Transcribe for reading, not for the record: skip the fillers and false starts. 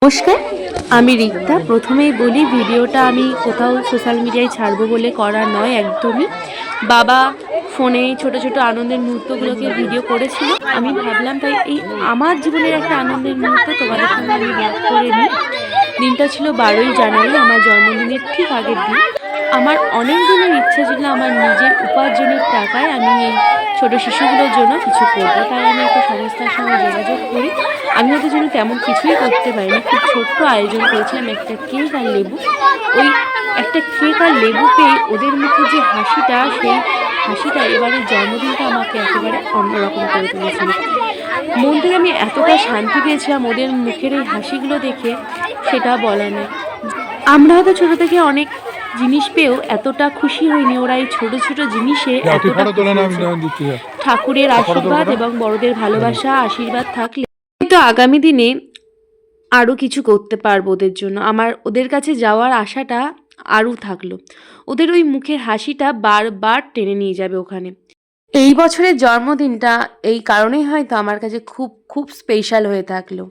নমস্কার, আমি রিক্তা। প্রথমেই বলি, ভিডিওটা আমি কোথাও সোশ্যাল মিডিয়ায় ছাড়বো বলে করা নয় একদমই। বাবা ফোনে ছোট ছোট আনন্দের মুহূর্তগুলোকে ভিডিও করেছিল, আমি ভাবলাম তাই এই আমার জীবনের একটা আনন্দের মুহূর্ত তোমাদের সঙ্গে আমি ভাগ করে নিই। দিনটা ছিল 12ই জানুয়ারি, আমার জন্মদিনের ঠিক আগের দিন। আমার অনেক দিনের ইচ্ছা ছিল আমার নিজের উপার্জনের টাকায় আমি এই ছোট শিশুগুলোর জন্য কিছু করব। তাই আমি একটা সংস্থার সঙ্গে যোগাযোগ করি। আমি ওদের জন্য তেমন কিছুই করতে পারিনি, খুব ছোট্ট আয়োজন করেছিলাম, একটা কেক আর লেবু। ওই একটা কেক আর লেবু পেয়ে ওদের মুখে যে হাসিটা, সেই হাসিটা এবারের জন্মদিনটা আমাকে একেবারে অন্যরকম করে তুলেছিল। মন থেকে আমি এতটা শান্তি পেয়েছিলাম ওদের মুখের এই হাসিগুলো দেখে, সেটা বলা নেই। আমরা হয়তো ছোট থেকে অনেক জিনিস পেয়েও এতটা খুশি হইনি, ওরা এই ছোট ছোট জিনিসে এতটা খুশি হয়েছে। ঠাকুরের আশীর্বাদ এবং বড়দের ভালোবাসা আশীর্বাদ থাকলে হয়তো আগামী দিনে আরও কিছু করতে পারবো ওদের জন্য। আমার ওদের কাছে যাওয়ার আশাটা আরও থাকলো। ওদের ওই মুখের হাসিটা বারবার টেনে নিয়ে যাবে ওখানে। এই বছরের জন্মদিনটা এই কারণেই হয়তো আমার কাছে খুব খুব স্পেশাল হয়ে থাকলো।